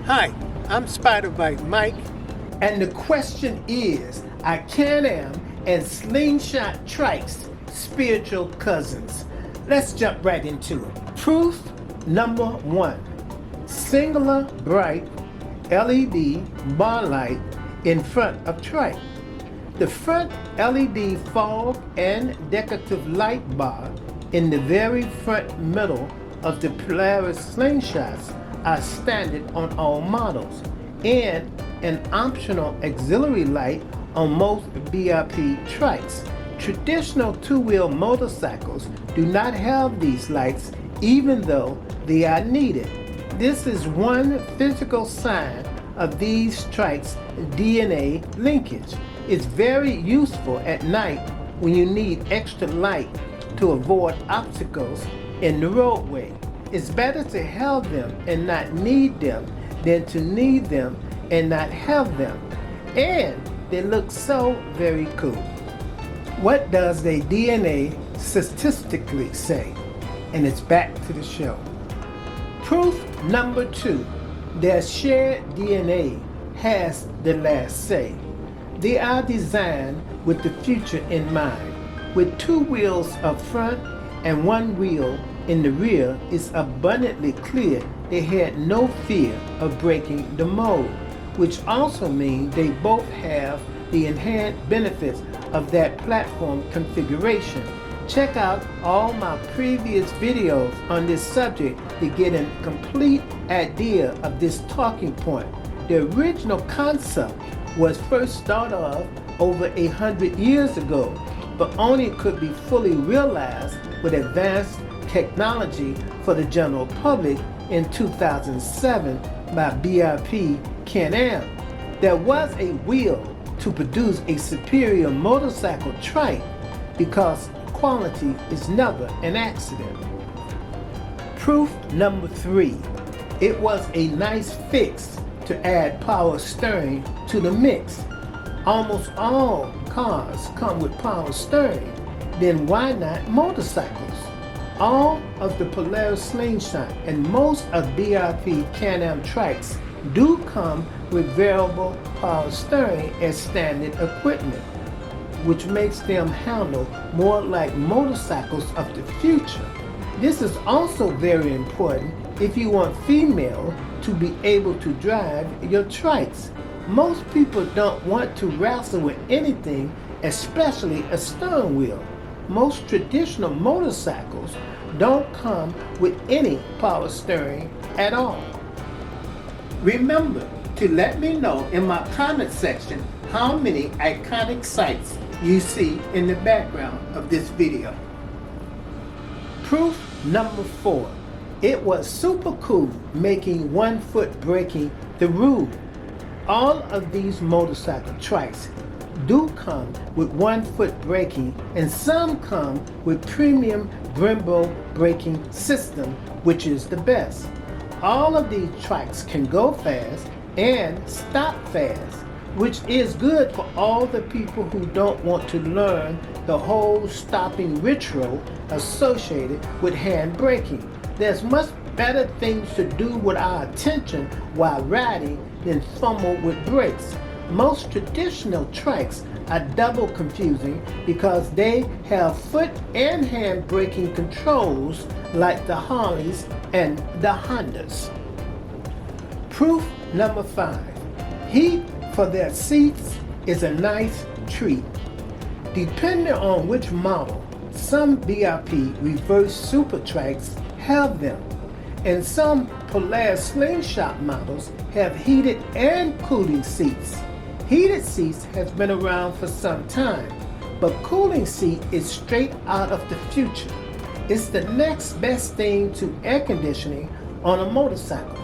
Hi, I'm Spyder Bike Mike. And the question is, are Can-Am and Slingshot Trikes spiritual cousins? Let's jump right into it. Proof number 1. Singular bright LED bar light in front of trike. The front LED fog and decorative light bar in the very front middle of the Polaris Slingshots are standard on all models, and an optional auxiliary light on most BRP trikes. Traditional two-wheel motorcycles do not have these lights even though they are needed. This is one physical sign of these trikes' DNA linkage. It's very useful at night when you need extra light to avoid obstacles in the roadway. It's better to have them and not need them than to need them and not have them. And they look so very cool. What does their DNA statistically say? And it's back to the show. Proof number 2. Their shared DNA has the last say. They are designed with the future in mind. With 2 wheels up front and 1 wheel in the rear, it's abundantly clear they had no fear of breaking the mold, which also means they both have the inherent benefits of that platform configuration. Check out all my previous videos on this subject to get a complete idea of this talking point. The original concept was first thought of over 100 years ago, but only could be fully realized with advanced technology for the general public in 2007 by BRP Can-Am. There was a will to produce a superior motorcycle trike because quality is never an accident. Proof number 3. It was a nice fix to add power steering to the mix. Almost all cars come with power steering, then why not motorcycles? All of the Polaris Slingshot and most of BRP Can-Am trikes do come with variable power steering as standard equipment, which makes them handle more like motorcycles of the future. This is also very important if you want female to be able to drive your trikes. Most people don't want to wrestle with anything, especially a steering wheel. Most traditional motorcycles don't come with any power steering at all. Remember to let me know in my comment section how many iconic sights you see in the background of this video. Proof number 4. It was super cool making 1 foot braking the rule. All of these motorcycle trikes do come with 1 foot braking, and some come with premium Brembo braking system, which is the best. All of these trikes can go fast and stop fast, which is good for all the people who don't want to learn the whole stopping ritual associated with hand braking. There's much better things to do with our attention while riding than fumble with brakes. Most traditional trikes are double confusing because they have foot and hand braking controls like the Harleys and the Hondas. Proof number 5. Heat for their seats is a nice treat. Depending on which model, some BRP Reverse-SuperTrikes have them, and some Polaris Slingshot models have heated and cooling seats. Heated seats has been around for some time, but cooling seat is straight out of the future. It's the next best thing to air conditioning on a motorcycle.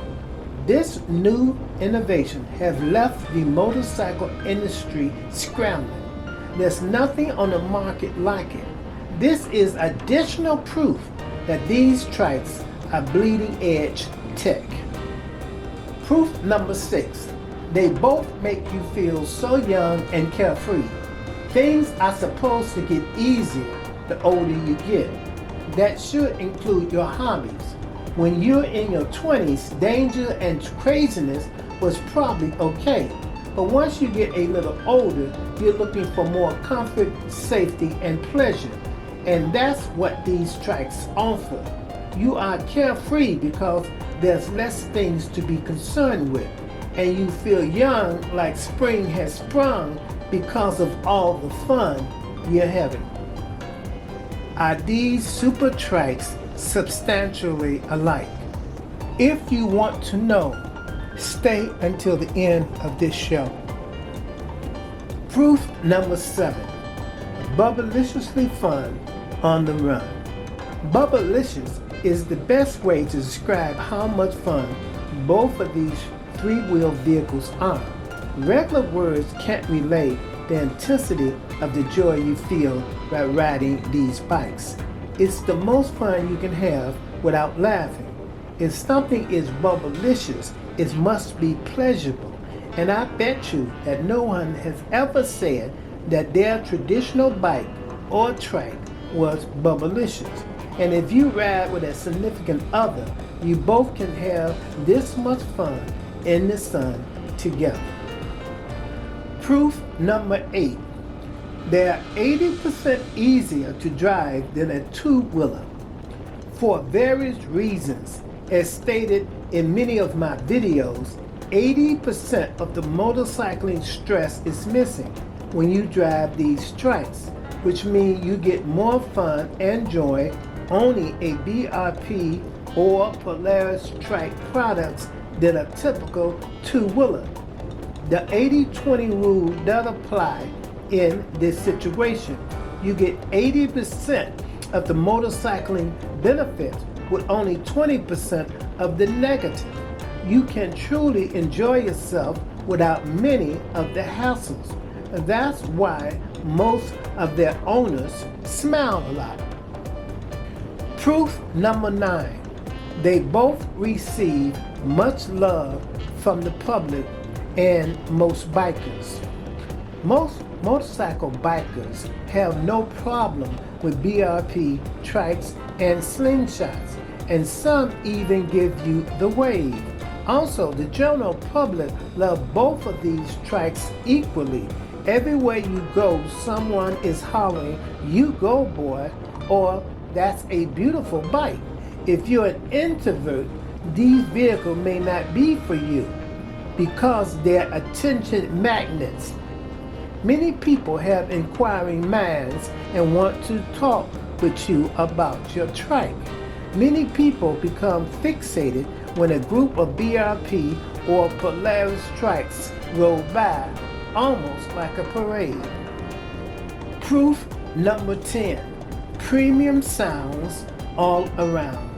This new innovation has left the motorcycle industry scrambling. There's nothing on the market like it. This is additional proof that these trikes are bleeding edge tech. Proof number 6. They both make you feel so young and carefree. Things are supposed to get easier the older you get. That should include your hobbies. When you're in your 20s, danger and craziness was probably okay. But once you get a little older, you're looking for more comfort, safety, and pleasure. And that's what these trikes offer. You are carefree because there's less things to be concerned with. And you feel young like spring has sprung because of all the fun you're having. Are these Super-Trikes substantially alike? If you want to know, stay until the end of this show. Proof number 7. Bubblicious fun on the run. Bubblicious is the best way to describe how much fun both of these three-wheel vehicles are. Regular words can't relate the intensity of the joy you feel by riding these bikes. It's the most fun you can have without laughing. If something is bubblicious, it must be pleasurable. And I bet you that no one has ever said that their traditional bike or trike was bubblicious. And if you ride with a significant other, you both can have this much fun in the sun together. Proof number 8. They are 80% easier to drive than a two-wheeler for various reasons. As stated in many of my videos, 80% of the motorcycling stress is missing when you drive these trikes, which means you get more fun and joy owning a BRP or Polaris trike products than a typical two-wheeler. The 80-20 rule does apply in this situation. You get 80% of the motorcycling benefits with only 20% of the negative. You can truly enjoy yourself without many of the hassles. And that's why most of their owners smile a lot. Proof number 9. They both receive much love from the public and most bikers. Most motorcycle bikers have no problem with BRP trikes and Slingshots, and some even give you the wave. Also, the general public love both of these trikes equally. Everywhere you go, someone is hollering, "You go, boy," or "That's a beautiful bike." If you're an introvert, these vehicles may not be for you because they're attention magnets. Many people have inquiring minds and want to talk with you about your trike. Many people become fixated when a group of BRP or Polaris trikes roll by, almost like a parade. Proof number 10. Premium sounds all around.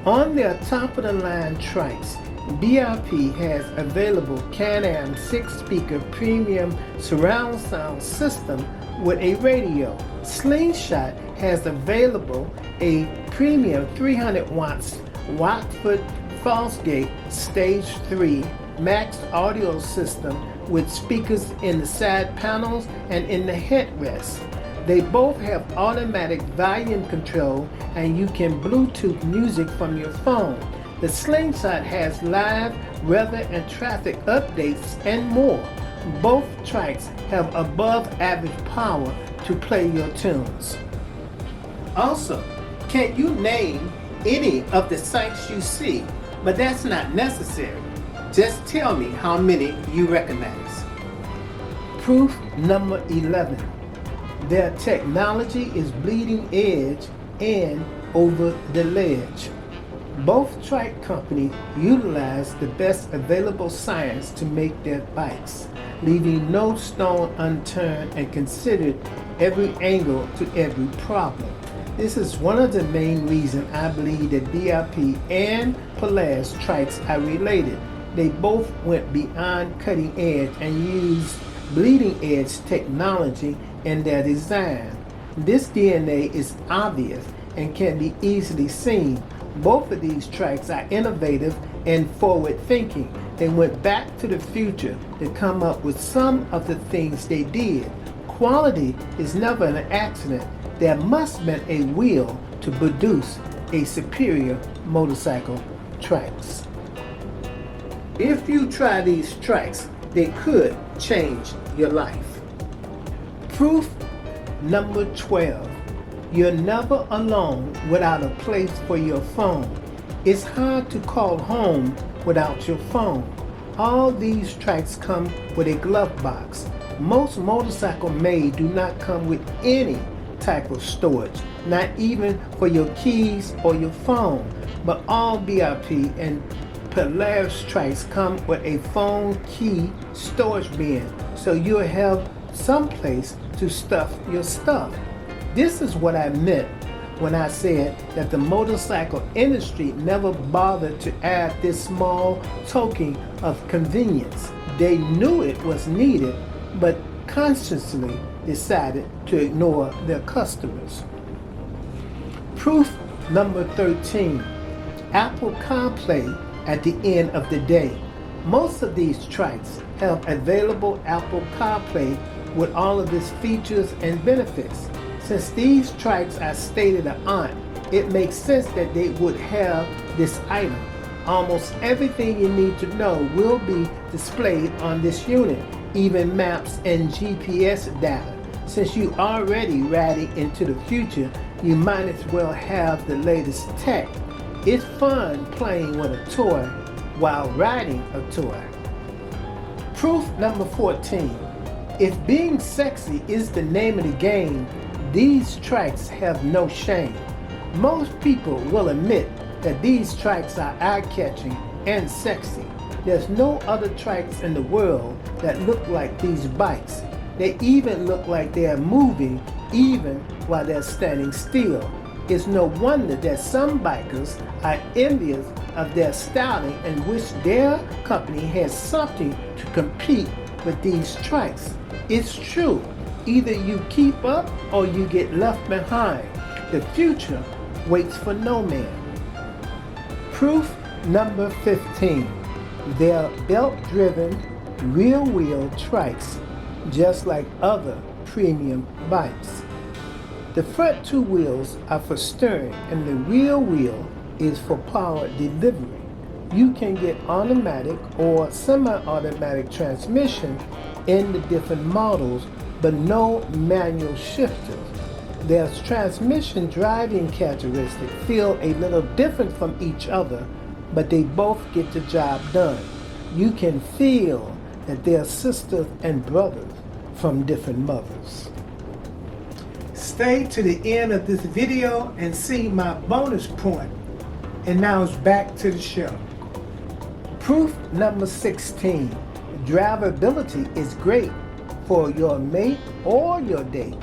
On their top-of-the-line trikes, BRP has available Can-Am 6-speaker premium surround sound system with a radio. Slingshot has available a premium 300 watts Watford Fosgate Stage 3 max audio system with speakers in the side panels and in the headrest. They both have automatic volume control and you can Bluetooth music from your phone. The Slingshot has live weather and traffic updates and more. Both trikes have above average power to play your tunes. Also, can you name any of the sights you see? But that's not necessary. Just tell me how many you recognize. Proof number 11. Their technology is bleeding edge and over the ledge. Both trike companies utilize the best available science to make their bikes, leaving no stone unturned and considered every angle to every problem. This is one of the main reasons I believe that BRP and Polaris trikes are related. They both went beyond cutting edge and used bleeding edge technology in their design. This DNA is obvious and can be easily seen. Both of these trikes are innovative and forward-thinking. They went back to the future to come up with some of the things they did. Quality is never an accident. There must have been a will to produce a superior motorcycle trikes. If you try these trikes, they could change your life. Proof number 12. You're never alone without a place for your phone. It's hard to call home without your phone. All these trikes come with a glove box. Most motorcycle made do not come with any type of storage, not even for your keys or your phone. But all BRP and Polaris trikes come with a phone key storage bin, so you'll have some place to stuff your stuff. This is what I meant when I said that the motorcycle industry never bothered to add this small token of convenience. They knew it was needed, but consciously decided to ignore their customers. Proof number 13. Apple CarPlay at the end of the day. Most of these trikes have available Apple CarPlay with all of its features and benefits. Since these trikes are state-of-the-art, it makes sense that they would have this item. Almost everything you need to know will be displayed on this unit, even maps and GPS data. Since you already riding into the future, you might as well have the latest tech. It's fun playing with a toy while riding a toy. Proof number 14. If being sexy is the name of the game, these trikes have no shame. Most people will admit that these trikes are eye-catching and sexy. There's no other trikes in the world that look like these bikes. They even look like they are moving even while they're standing still. It's no wonder that some bikers are envious of their styling and wish their company has something to compete with these trikes. It's true. Either you keep up or you get left behind. The future waits for no man. Proof number 15. They're belt-driven, rear-wheel trikes, just like other premium bikes. The front two wheels are for steering and the rear wheel is for power delivery. You can get automatic or semi-automatic transmission in the different models, but no manual shifters. Their transmission driving characteristics feel a little different from each other, but they both get the job done. You can feel that they are sisters and brothers from different mothers. Stay to the end of this video and see my bonus point. And now it's back to the show. Proof number 16. Drivability is great for your mate or your date.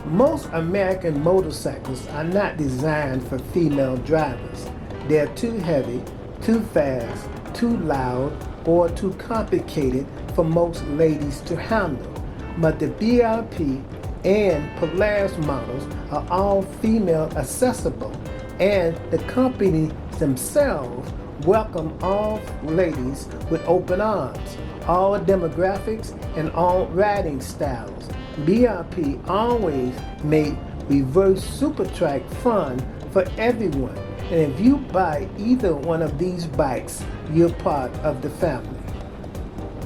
Most American motorcycles are not designed for female drivers. They're too heavy, too fast, too loud, or too complicated for most ladies to handle. But the BRP and Polaris models are all female accessible, and the company themselves welcome all ladies with open arms, all demographics and all riding styles. BRP always made Reverse-SuperTrike fun for everyone, and if you buy either one of these bikes, you're part of the family.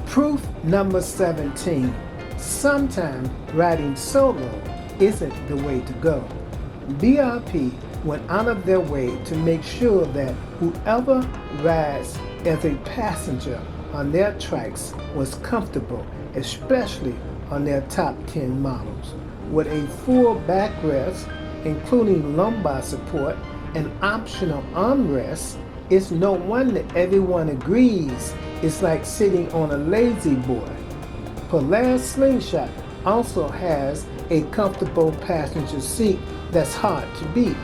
Proof number 17. Sometimes riding solo isn't the way to go. BRP went out of their way to make sure that whoever rides as a passenger on their trikes was comfortable, especially on their top 10 models. With a full backrest, including lumbar support and optional armrests, it's no wonder everyone agrees it's like sitting on a lazy boy. Polaris Slingshot also has a comfortable passenger seat that's hard to beat.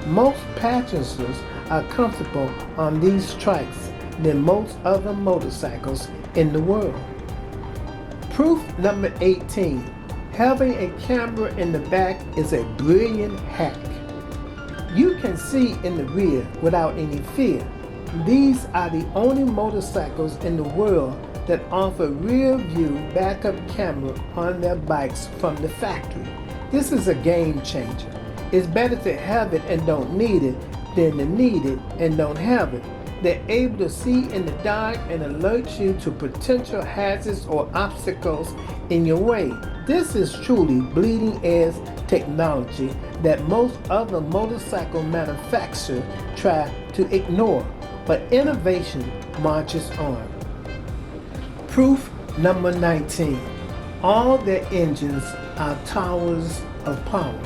Most passengers are comfortable on these trikes than most other motorcycles in the world. Proof number 18. Having a camera in the back is a brilliant hack. You can see in the rear without any fear. These are the only motorcycles in the world that offer rear view backup camera on their bikes from the factory. This is a game changer. It's better to have it and don't need it than the needed and don't have it. They're able to see in the dark and alert you to potential hazards or obstacles in your way. This is truly bleeding edge technology that most other motorcycle manufacturers try to ignore, but innovation marches on. Proof number 19. All their engines are towers of power.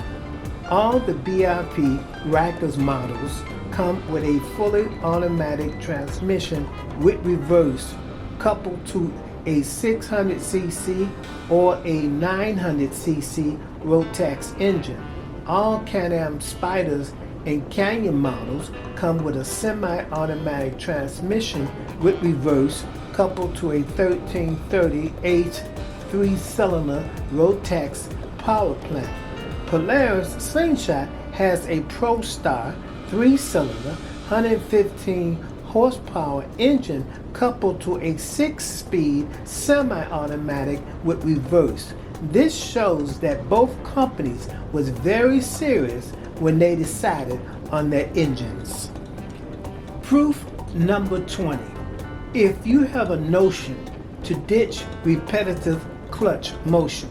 All the BRP Ryker models come with a fully automatic transmission with reverse, coupled to a 600cc or a 900cc Rotax engine. All Can-Am Spyders and Can-Am models come with a semi-automatic transmission with reverse, coupled to a 1330H 3-cylinder Rotax power plant. Polaris Slingshot has a ProStar 3-cylinder 115 horsepower engine coupled to a 6-speed semi-automatic with reverse. This shows that both companies was very serious when they decided on their engines. Proof number 20. If you have a notion to ditch repetitive clutch motion,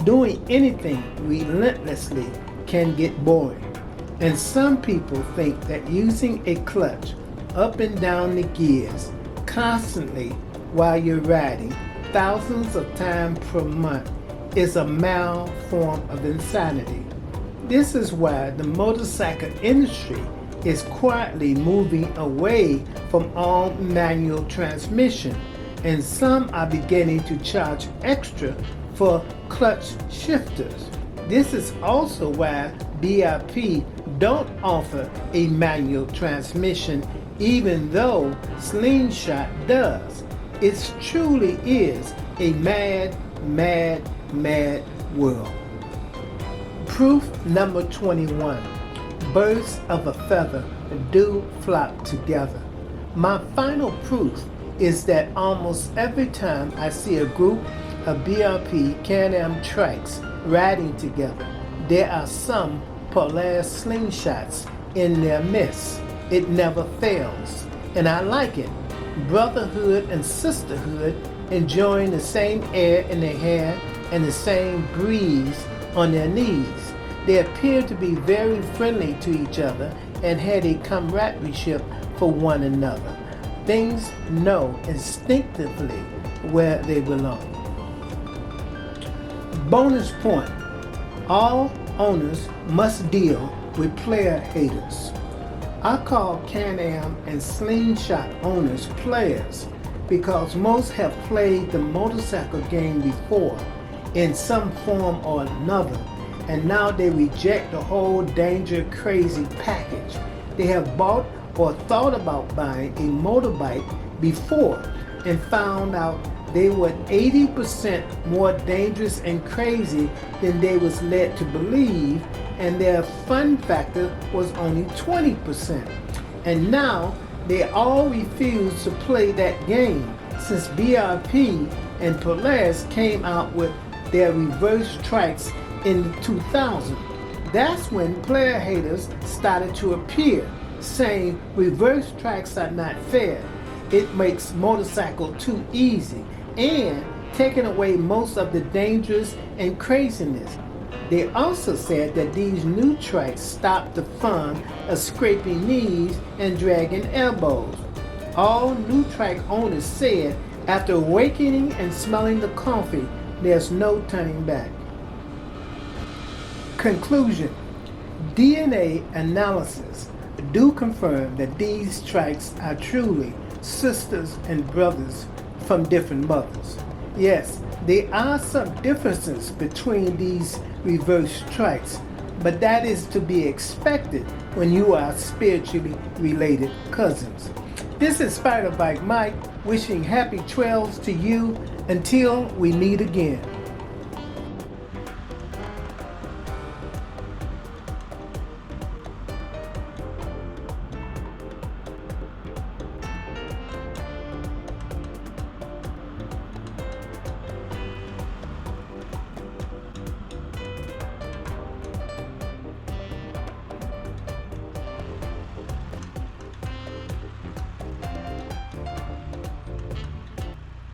doing anything relentlessly can get boring. And some people think that using a clutch up and down the gears constantly while you're riding thousands of times per month is a mild form of insanity. This is why the motorcycle industry is quietly moving away from all manual transmission, and some are beginning to charge extra for clutch shifters. This is also why BRP don't offer a manual transmission, even though Slingshot does. It truly is a mad, mad, mad world. Proof number 21. Birds of a feather do flock together. My final proof is that almost every time I see a group of BRP Can-Am trikes riding together, there are some Polaris slingshots in their midst. It never fails, and I like it. Brotherhood and sisterhood, enjoying the same air in their hair and the same breeze on their knees. They appear to be very friendly to each other and had a camaraderie for one another. Things know instinctively where they belong. Bonus point. All owners must deal with player haters. I call Can-Am and Slingshot owners players because most have played the motorcycle game before in some form or another, and now they reject the whole danger crazy package. They have bought or thought about buying a motorbike before and found out they were 80% more dangerous and crazy than they was led to believe, and their fun factor was only 20%. And now they all refuse to play that game since BRP and Polaris came out with their Reverse-Trikes in 2000. That's when player haters started to appear, saying Reverse-Trikes are not fair. It makes motorcycle too easy and taking away most of the dangers and craziness. They also said that these new trikes stop the fun of scraping knees and dragging elbows. All new trike owners said after awakening and smelling the coffee, there's no turning back. Conclusion. DNA analysis do confirm that these trikes are truly sisters and brothers from different mothers. Yes, there are some differences between these reverse trikes, but that is to be expected when you are spiritually related cousins. This is Spyder Bike Mike wishing happy trails to you until we meet again.